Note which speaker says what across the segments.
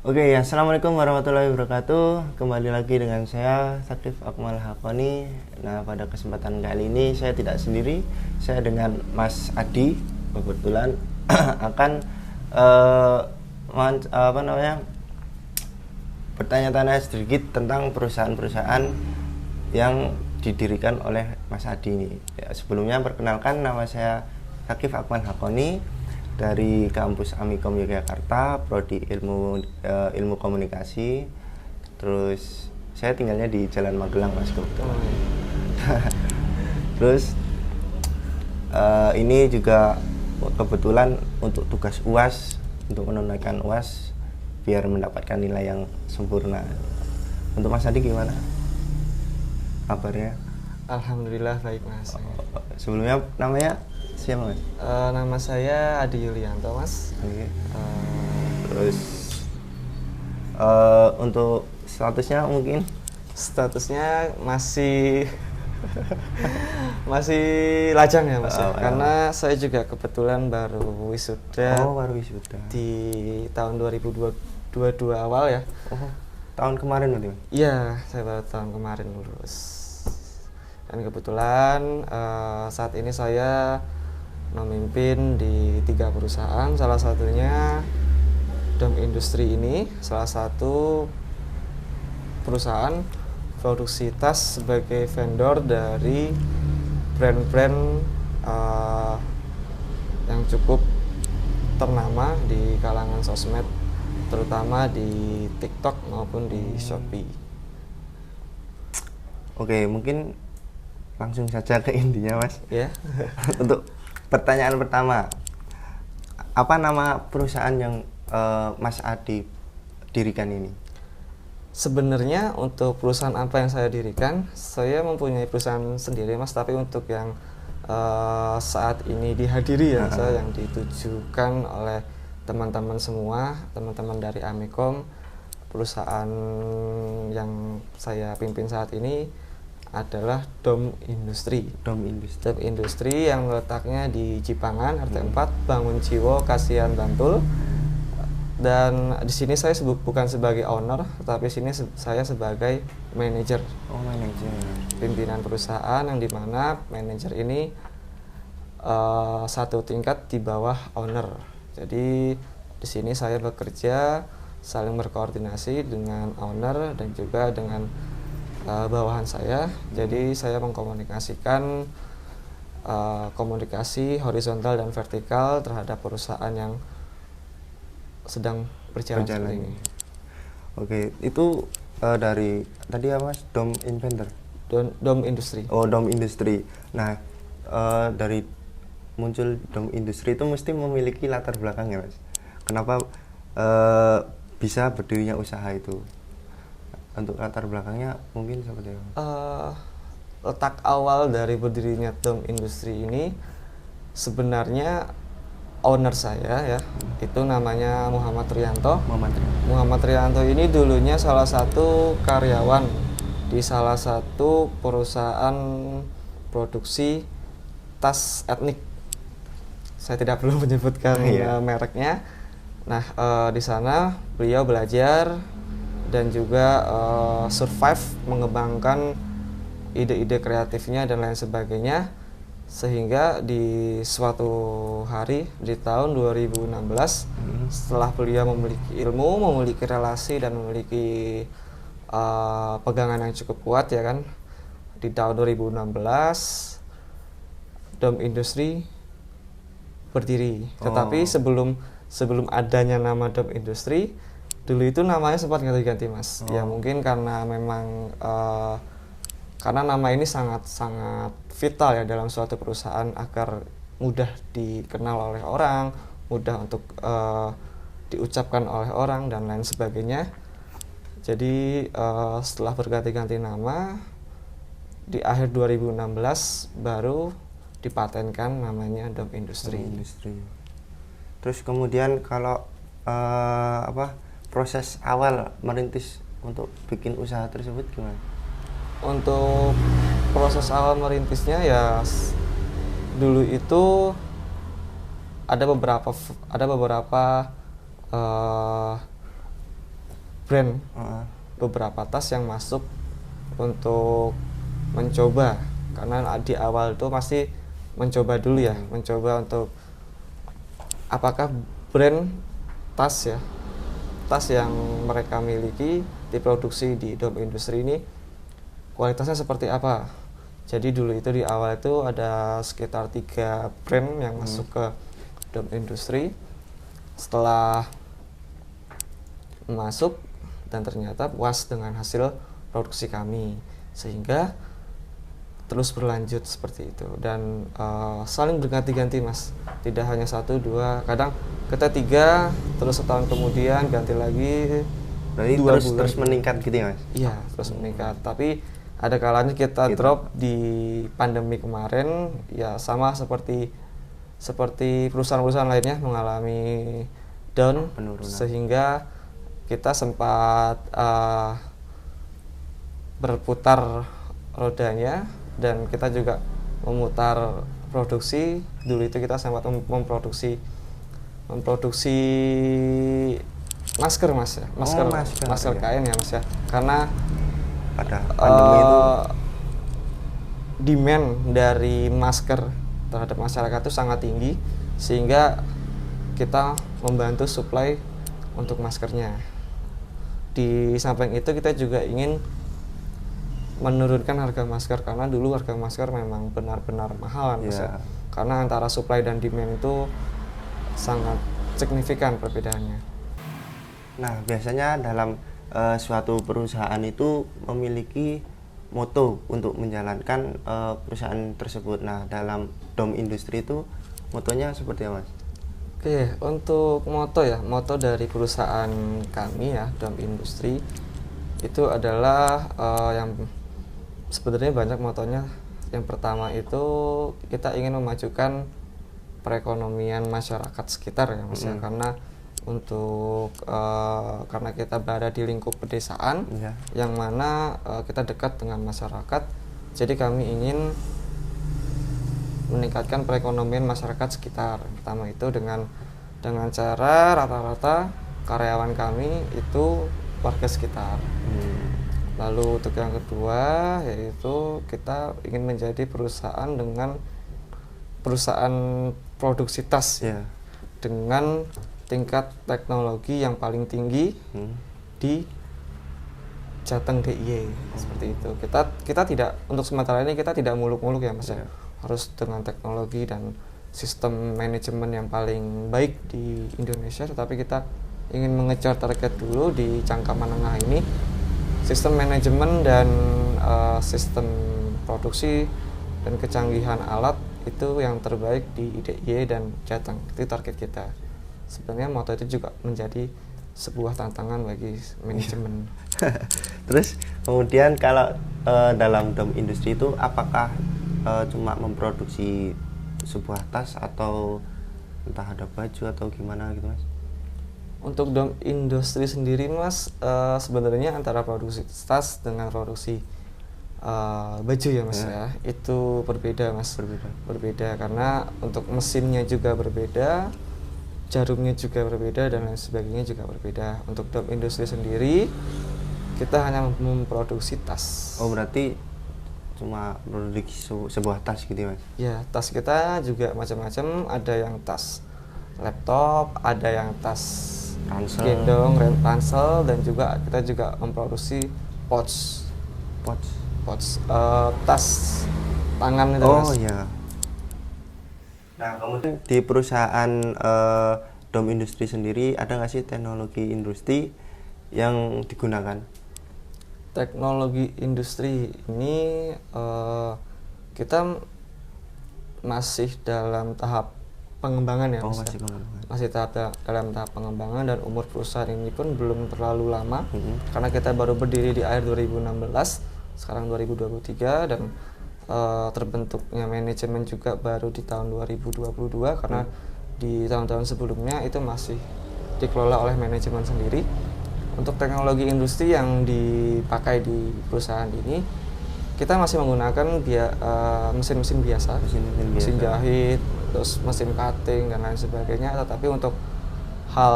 Speaker 1: Oke, assalamualaikum warahmatullahi wabarakatuh. Kembali lagi dengan saya Sakif Akmal Hakoni. Nah, pada kesempatan kali ini saya tidak sendiri, saya dengan Mas Adi kebetulan akan bertanya-tanya sedikit tentang perusahaan-perusahaan yang didirikan oleh Mas Adi ini. Ya, sebelumnya perkenalkan, nama saya Sakif Akmal Hakoni dari kampus Amikom Yogyakarta, prodi ilmu komunikasi. Terus saya tinggalnya di Jalan Magelang, Mas, kebetulan. Terus ini juga kebetulan untuk tugas UAS, untuk menunaikan UAS biar mendapatkan nilai yang sempurna. Untuk Mas Adi gimana kabarnya?
Speaker 2: Alhamdulillah baik, Mas.
Speaker 1: Sebelumnya namanya siapa, Mas?
Speaker 2: Nama saya Adi Yulianto, Mas.
Speaker 1: Oke. Terus untuk statusnya mungkin
Speaker 2: Statusnya masih masih lajang ya, Mas. Karena saya juga kebetulan baru wisuda.
Speaker 1: Baru wisuda
Speaker 2: Di tahun 2022 awal ya.
Speaker 1: Tahun kemarin berarti, Mas?
Speaker 2: Iya, saya baru tahun kemarin lulus. Dan kebetulan saat ini saya memimpin di 3 perusahaan, salah satunya Dom Industri ini, salah satu perusahaan produksi tas sebagai vendor dari brand-brand yang cukup ternama di kalangan sosmed, terutama di TikTok maupun di Shopee.
Speaker 1: Oke, mungkin langsung saja ke intinya, Mas.
Speaker 2: Ya.
Speaker 1: Untuk pertanyaan pertama, apa nama perusahaan yang Mas Adi dirikan ini?
Speaker 2: Sebenarnya untuk perusahaan apa yang saya dirikan, saya mempunyai perusahaan sendiri, Mas. Tapi untuk yang saat ini dihadiri ya, saya yang ditujukan oleh teman-teman semua, teman-teman dari Amikom, perusahaan yang saya pimpin saat ini adalah Dom Industri.
Speaker 1: Dom Industri.
Speaker 2: Dom Industri yang letaknya di Cipangan, RT4, Bangunjiwo, Kasihan, Bantul. Dan di sini saya bukan sebagai owner, tapi sini saya sebagai manajer.
Speaker 1: Manajer.
Speaker 2: Pimpinan perusahaan yang dimana manajer ini satu tingkat di bawah owner. Jadi di sini saya bekerja saling berkoordinasi dengan owner dan juga dengan bawahan saya. Jadi saya mengkomunikasikan komunikasi horizontal dan vertikal terhadap perusahaan yang sedang berjalan ini.
Speaker 1: Oke, itu dari tadi apa, Mas? Dom Inventor.
Speaker 2: Dom Industri.
Speaker 1: Dom Industri. Nah, dari muncul Dom Industri itu mesti memiliki latar belakang ya, Mas. Kenapa bisa berdirinya usaha itu? Untuk latar belakangnya mungkin seperti apa?
Speaker 2: Letak awal dari berdirinya Dom Industri ini sebenarnya owner saya ya, itu namanya Muhammad Rianto. Muhammad Rianto ini dulunya salah satu karyawan di salah satu perusahaan produksi tas etnik. Saya tidak perlu menyebutkan mereknya. Nah, di sana beliau belajar dan juga survive mengembangkan ide-ide kreatifnya dan lain sebagainya, sehingga di suatu hari di tahun 2016 setelah beliau memiliki ilmu, memiliki relasi dan memiliki pegangan yang cukup kuat ya kan, di tahun 2016 Dom Industri berdiri. Tetapi sebelum adanya nama Dom Industri, dulu itu namanya sempat ganti-ganti, Mas. Ya mungkin karena memang karena nama ini sangat vital ya dalam suatu perusahaan agar mudah dikenal oleh orang, mudah untuk diucapkan oleh orang dan lain sebagainya. Jadi setelah berganti-ganti nama, di akhir 2016 baru dipatenkan namanya Dom Industri.
Speaker 1: Terus kemudian kalau proses awal merintis untuk bikin usaha tersebut gimana?
Speaker 2: Untuk proses awal merintisnya ya dulu itu ada beberapa brand beberapa tas yang masuk untuk mencoba, karena di awal itu pasti mencoba dulu ya, mencoba untuk apakah brand tas ya, tas yang mereka miliki diproduksi di Dom Industri ini kualitasnya seperti apa. Jadi dulu itu di awal itu ada sekitar 3 brand yang masuk ke Dom Industri. Setelah masuk dan ternyata puas dengan hasil produksi kami, sehingga terus berlanjut seperti itu dan saling berganti-ganti Mas, tidak hanya 1, 2, kadang kita 3 terus setahun kemudian ganti lagi.
Speaker 1: Berarti terus meningkat gitu ya Mas?
Speaker 2: Iya, terus meningkat, tapi ada kalanya kita drop di pandemi kemarin ya, sama seperti perusahaan-perusahaan lainnya mengalami down, penurunan. Sehingga kita sempat berputar rodanya dan kita juga memutar produksi. Dulu itu kita sempat memproduksi masker Mas ya, masker kain ya Mas ya, karena
Speaker 1: pada pandemi itu
Speaker 2: demand dari masker terhadap masyarakat itu sangat tinggi, sehingga kita membantu supply untuk maskernya. Di samping itu kita juga ingin menurunkan harga masker, karena dulu harga masker memang benar-benar mahal Mas ya. Karena antara supply dan demand itu sangat signifikan perbedaannya.
Speaker 1: Nah, biasanya dalam suatu perusahaan itu memiliki moto untuk menjalankan perusahaan tersebut. Nah, dalam Dom Industri itu motonya seperti apa Mas?
Speaker 2: Oke, untuk moto ya, moto dari perusahaan kami ya, Dom Industri itu adalah yang sebenarnya banyak motonya. Yang pertama itu kita ingin memajukan perekonomian masyarakat sekitar ya Mas ya, karena karena kita berada di lingkup pedesaan yang mana kita dekat dengan masyarakat, jadi kami ingin meningkatkan perekonomian masyarakat sekitar. Pertama itu dengan cara rata-rata karyawan kami itu warga sekitar. Lalu untuk yang kedua yaitu kita ingin menjadi perusahaan produksi tas dengan tingkat teknologi yang paling tinggi di Jateng DIY seperti itu. Kita tidak, untuk sementara ini kita tidak muluk-muluk ya Mas ya. Harus dengan teknologi dan sistem manajemen yang paling baik di Indonesia, tetapi kita ingin mengejar target dulu di jangka menengah ini. Sistem manajemen dan sistem produksi dan kecanggihan alat itu yang terbaik di DIY dan Jateng. Itu target kita. Sebenarnya moto itu juga menjadi sebuah tantangan bagi manajemen.
Speaker 1: Terus kemudian kalau dalam Dom Industri itu apakah cuma memproduksi sebuah tas atau entah ada baju atau gimana gitu Mas?
Speaker 2: Untuk Dom Industri sendiri Mas, sebenarnya antara produksi tas dengan produksi baju ya Mas ya, itu berbeda Mas. Berbeda karena untuk mesinnya juga berbeda, jarumnya juga berbeda, dan lain sebagainya juga berbeda. Untuk Dom Industri sendiri kita hanya memproduksi tas.
Speaker 1: Oh, berarti cuma produksi sebuah tas gitu ya Mas?
Speaker 2: Ya, tas kita juga macam-macam, ada yang tas laptop, ada yang tas gendong, ransel, dan juga kita juga memproduksi pouch tas tangan itu Mas.
Speaker 1: Oh iya. Nah, kemudian di perusahaan Dom Industri sendiri ada nggak sih teknologi industri yang digunakan?
Speaker 2: Teknologi industri ini kita masih dalam tahap pengembangan ya Mas. Masih dalam tahap pengembangan, dan umur perusahaan ini pun belum terlalu lama karena kita baru berdiri di akhir 2016, sekarang 2023, dan terbentuknya manajemen juga baru di tahun 2022 karena di tahun-tahun sebelumnya itu masih dikelola oleh manajemen sendiri. Untuk teknologi industri yang dipakai di perusahaan ini, kita masih menggunakan mesin-mesin biasa, mesin jahit, terus mesin cutting dan lain sebagainya. Tetapi untuk hal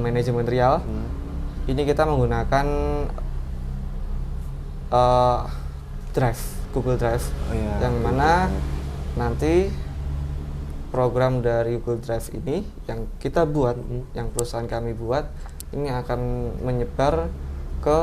Speaker 2: manajemen real Ini kita menggunakan Drive, Google Drive, yang mana nanti program dari Google Drive ini yang kita buat, yang perusahaan kami buat, ini akan menyebar ke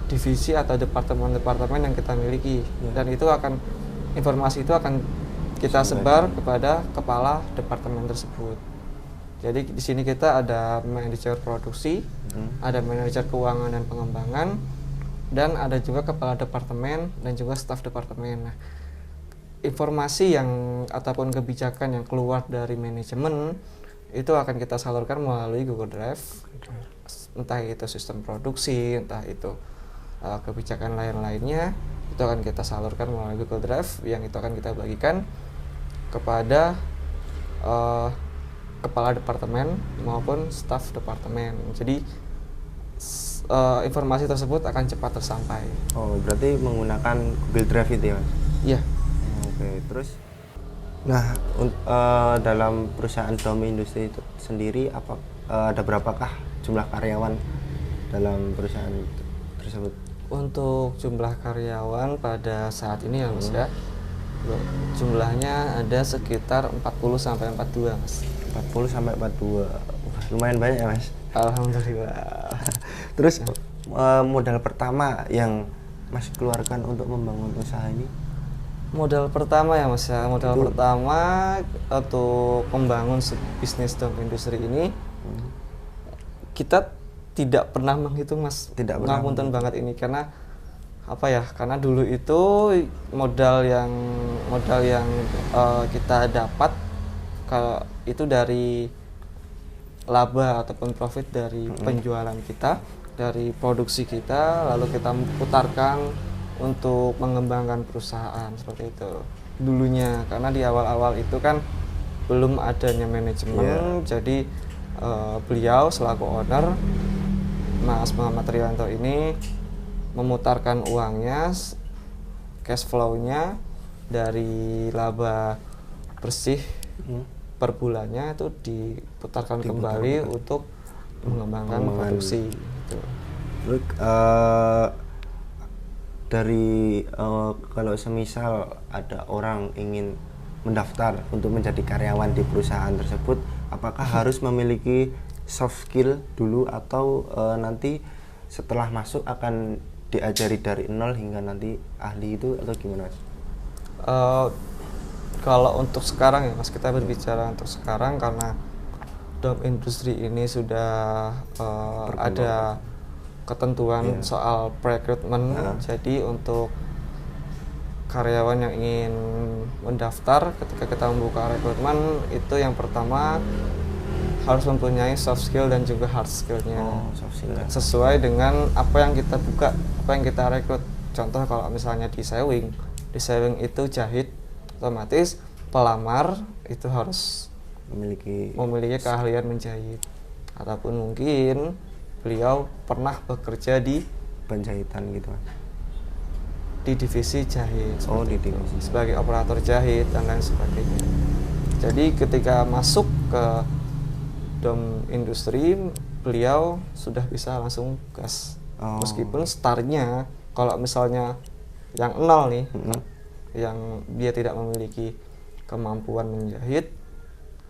Speaker 2: divisi atau departemen-departemen yang kita miliki, dan itu akan, informasi itu akan kita sebar kepada kepala departemen tersebut. Jadi di sini kita ada manajer produksi, ada manajer keuangan dan pengembangan, dan ada juga kepala departemen dan juga staf departemen. Nah, informasi yang ataupun kebijakan yang keluar dari manajemen itu akan kita salurkan melalui Google Drive, entah itu sistem produksi, entah itu kebijakan lain-lainnya, itu akan kita salurkan melalui Google Drive, yang itu akan kita bagikan kepada kepala departemen maupun staf departemen. Jadi informasi tersebut akan cepat tersampai.
Speaker 1: Oh, berarti menggunakan Google Drive itu ya, Mas?
Speaker 2: Iya.
Speaker 1: Oke, terus nah dalam perusahaan Dom Industri itu sendiri ada berapakah jumlah karyawan dalam perusahaan tersebut?
Speaker 2: Untuk jumlah karyawan pada saat ini ya Mas ya, jumlahnya ada sekitar 40 sampai 42 Mas.
Speaker 1: 40 sampai 42. Lumayan banyak ya Mas.
Speaker 2: Alhamdulillah.
Speaker 1: Terus modal pertama yang Mas keluarkan untuk membangun usaha ini?
Speaker 2: Modal pertama ya Mas ya, modal pertama untuk membangun bisnis Dom Industri ini, kita tidak pernah menghitung Mas.
Speaker 1: Tidak pernah.
Speaker 2: Ngapunten banget ini, karena apa ya? Karena dulu itu modal yang kita dapat itu dari laba ataupun profit dari penjualan kita, dari produksi kita, lalu kita putarkan untuk mengembangkan perusahaan, seperti itu dulunya. Karena di awal-awal itu kan belum adanya manajemen, jadi beliau selaku owner, Mas Muhammad Rianto ini memutarkan uangnya, cash flow-nya dari laba bersih per bulannya itu diputarkan kembali untuk mengembangkan produksi. Gitu.
Speaker 1: Terus dari kalau semisal ada orang ingin mendaftar untuk menjadi karyawan di perusahaan tersebut, apakah harus memiliki soft skill dulu atau nanti setelah masuk akan diajari dari nol hingga nanti ahli itu, atau gimana Mas?
Speaker 2: Kalau untuk sekarang ya Mas, kita berbicara untuk sekarang, karena Dom Industri ini sudah ada ketentuan soal rekrutmen. Jadi untuk karyawan yang ingin mendaftar, ketika kita membuka rekrutmen, itu yang pertama harus mempunyai soft skill dan juga hard skillnya, sesuai dengan apa yang kita buka, apa yang kita rekrut. Contoh kalau misalnya di sewing itu jahit, otomatis pelamar itu harus memiliki keahlian menjahit, ataupun mungkin beliau pernah bekerja di
Speaker 1: penjahitan gitu Mas,
Speaker 2: di divisi jahit,
Speaker 1: di divisi
Speaker 2: sebagai operator jahit dan lain sebagainya. Jadi ketika masuk ke Dom Industri, beliau sudah bisa langsung gas. Meskipun startnya kalau misalnya yang nol nih, yang dia tidak memiliki kemampuan menjahit,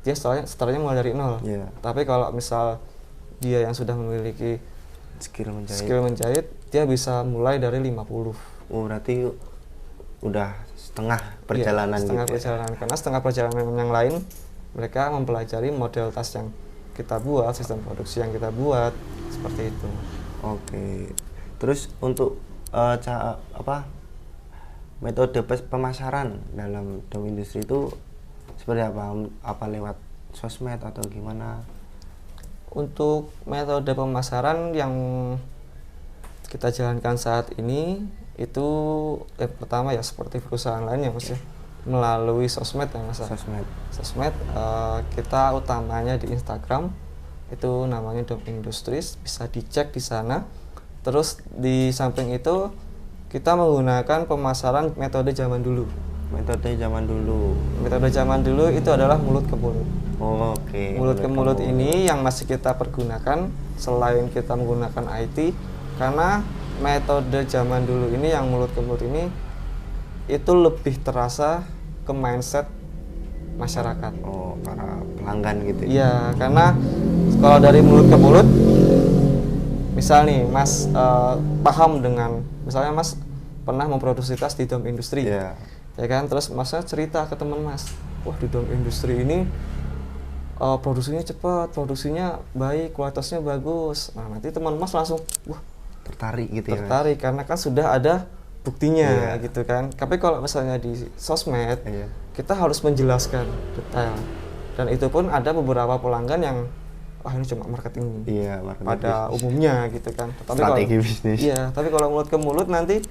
Speaker 2: dia startnya mulai dari nol. Tapi kalau misal dia yang sudah memiliki skill menjahit, dia bisa mulai dari 50.
Speaker 1: Berarti udah setengah perjalanan.
Speaker 2: Setengah perjalanan. Karena setengah perjalanan yang lain mereka mempelajari model tas yang kita buat, sistem produksi yang kita buat, seperti itu.
Speaker 1: Oke. Terus untuk metode pemasaran dalam Dom Industri itu seperti apa? Apa lewat sosmed atau gimana?
Speaker 2: Untuk metode pemasaran yang kita jalankan saat ini itu pertama ya seperti perusahaan lain ya Mas ya, melalui sosmed ya Mas. Sosmed kita utamanya di Instagram, itu namanya Dom Industries, bisa dicek di sana. Terus di samping itu kita menggunakan pemasaran metode zaman dulu.
Speaker 1: Metode zaman dulu.
Speaker 2: Metode zaman dulu itu adalah mulut ke mulut.
Speaker 1: Oke.
Speaker 2: Mulut ke mulut ini yang masih kita pergunakan selain kita menggunakan IT, karena metode zaman dulu ini yang mulut ke mulut ini itu lebih terasa ke mindset masyarakat.
Speaker 1: Oh, para pelanggan gitu.
Speaker 2: Iya, karena kalau dari mulut ke mulut, misal nih Mas paham dengan, misalnya Mas pernah memproduksi tas di dom industri,
Speaker 1: ya
Speaker 2: kan, terus Masnya cerita ke teman Mas, wah di dom industri ini produksinya cepat, produksinya baik, kualitasnya bagus. Nah nanti teman Mas langsung, wah
Speaker 1: tertarik gitu
Speaker 2: tertarik
Speaker 1: ya,
Speaker 2: karena kan sudah ada buktinya gitu kan. Tapi kalau misalnya di sosmed, kita harus menjelaskan detail, dan itu pun ada beberapa pelanggan yang ini cuma marketing,
Speaker 1: marketing
Speaker 2: pada
Speaker 1: bisnis.
Speaker 2: Umumnya gitu kan. Tapi
Speaker 1: strategi
Speaker 2: kalau,
Speaker 1: bisnis.
Speaker 2: Iya, tapi kalau mulut ke mulut nanti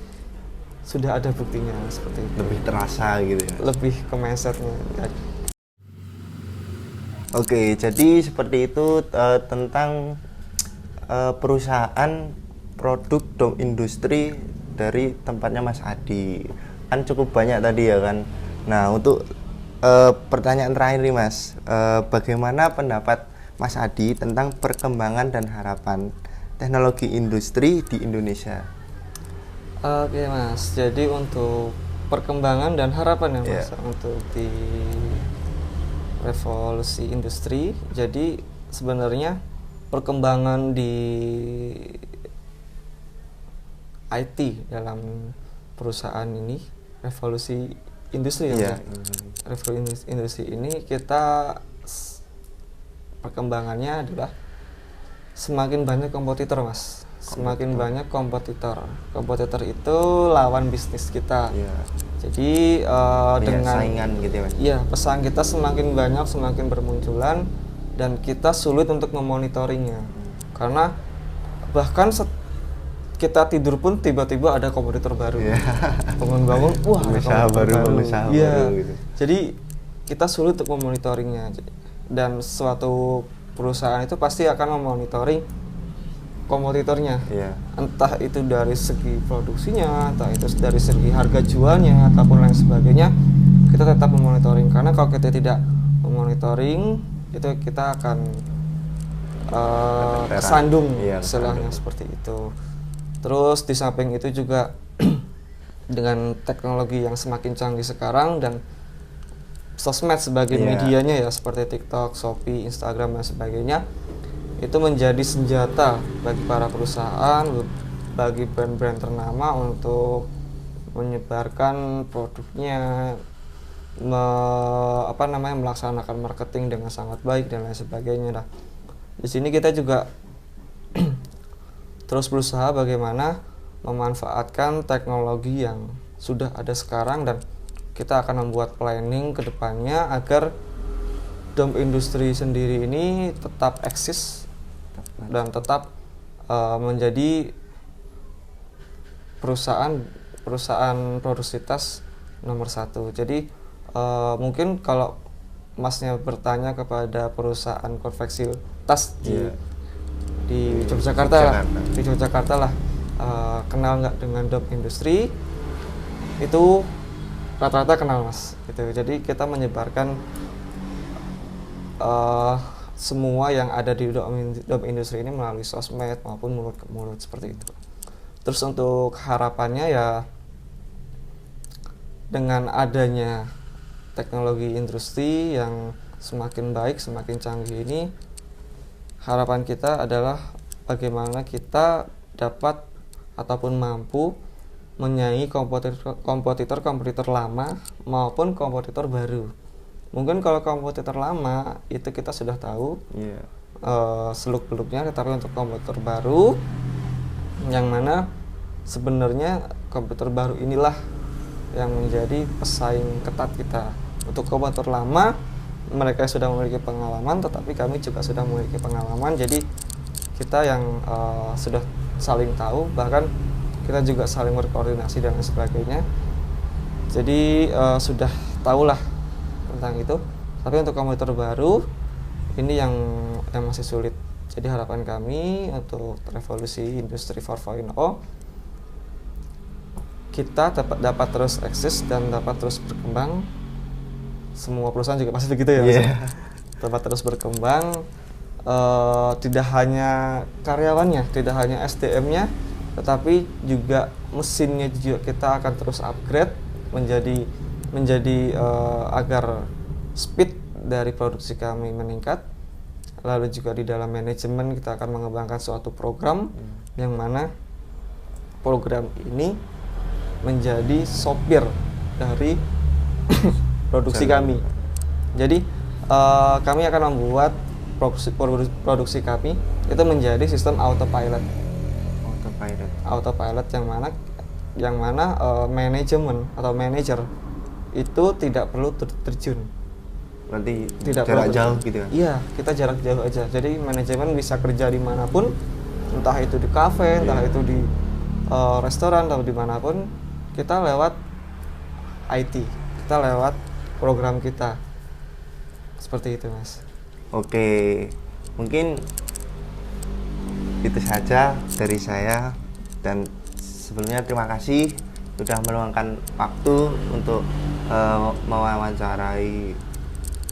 Speaker 2: sudah ada buktinya seperti itu.
Speaker 1: Lebih terasa gitu ya.
Speaker 2: Lebih ke mindsetnya.
Speaker 1: Oke, jadi seperti itu tentang perusahaan produk dom industri dari tempatnya Mas Adi. Kan cukup banyak tadi ya kan. Nah, untuk pertanyaan terakhir nih Mas, bagaimana pendapat Mas Adi tentang perkembangan dan harapan teknologi industri di Indonesia?
Speaker 2: Oke Mas, jadi untuk perkembangan dan harapan ya Mas, untuk di revolusi industri, jadi sebenarnya perkembangan di IT dalam perusahaan ini, revolusi industri ya, revolusi industri ini kita perkembangannya adalah semakin banyak kompetitor Mas, semakin banyak kompetitor. Kompetitor itu lawan bisnis kita. Jadi dengan
Speaker 1: saingan gitu ya Mas.
Speaker 2: Iya, pesaing kita semakin banyak, semakin bermunculan, dan kita sulit untuk memonitoringnya. Karena bahkan kita tidur pun tiba-tiba ada kompetitor baru. Bangun-bangun, wah ada kompetitor baru. Gitu. Jadi kita sulit untuk memonitoringnya. Dan suatu perusahaan itu pasti akan memonitoring kompetitornya, entah itu dari segi produksinya, entah itu dari segi harga jualnya, ataupun lain sebagainya. Kita tetap memonitoring, karena kalau kita tidak memonitoring, itu kita akan kesandung, istilahnya seperti itu. Terus di samping itu juga dengan teknologi yang semakin canggih sekarang dan sosmed sebagai medianya ya, seperti TikTok, Shopee, Instagram dan sebagainya, itu menjadi senjata bagi para perusahaan, bagi brand-brand ternama untuk menyebarkan produknya, melaksanakan marketing dengan sangat baik dan lain sebagainya. Nah, di sini kita juga terus berusaha bagaimana memanfaatkan teknologi yang sudah ada sekarang, dan kita akan membuat planning ke depannya agar dom industri sendiri ini tetap eksis dan tetap menjadi perusahaan produksi tas nomor 1. Jadi mungkin kalau Masnya bertanya kepada perusahaan konveksi tas di Yogyakarta lah, kenal nggak dengan dom industri, itu rata-rata kenal Mas gitu. Jadi kita menyebarkan semua yang ada di dom industri ini melalui sosmed maupun mulut ke mulut seperti itu. Terus untuk harapannya ya, dengan adanya teknologi industri yang semakin baik, semakin canggih ini, harapan kita adalah bagaimana kita dapat ataupun mampu menyaingi kompetitor lama maupun kompetitor baru. Mungkin kalau kompetitor lama itu kita sudah tahu seluk-beluknya, tetapi untuk kompetitor baru yang mana sebenarnya kompetitor baru inilah yang menjadi pesaing ketat kita. Untuk kompetitor lama, mereka sudah memiliki pengalaman, tetapi kami juga sudah memiliki pengalaman. Jadi kita yang sudah saling tahu, bahkan kita juga saling berkoordinasi dan sebagainya. Jadi sudah tahulah tentang itu. Tapi untuk kompetitor baru ini yang masih sulit. Jadi harapan kami untuk revolusi industri 4.0, kita dapat terus eksis dan dapat terus berkembang. Semua perusahaan juga pasti begitu ya, Mas. Dapat terus berkembang, tidak hanya karyawannya, tidak hanya SDM-nya, tetapi juga mesinnya juga kita akan terus upgrade menjadi agar speed dari produksi kami meningkat. Lalu juga di dalam manajemen kita akan mengembangkan suatu program yang mana program ini menjadi sopir dari produksi kami. Jadi kami akan membuat produksi kami itu menjadi sistem autopilot yang mana manajemen atau manajer itu tidak perlu terjun.
Speaker 1: Berarti
Speaker 2: tidak
Speaker 1: jarak jauh gitu kan?
Speaker 2: Iya, kita jarak jauh aja. Jadi manajemen bisa kerja dimanapun, entah itu di kafe, entah itu di restoran atau dimanapun, kita lewat IT, kita lewat program kita. Seperti itu, Mas.
Speaker 1: Oke, mungkin itu saja dari saya, dan sebelumnya terima kasih sudah meluangkan waktu untuk mewawancarai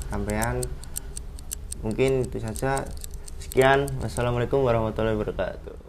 Speaker 1: sampean. Mungkin itu saja. Sekian, wassalamualaikum warahmatullahi wabarakatuh.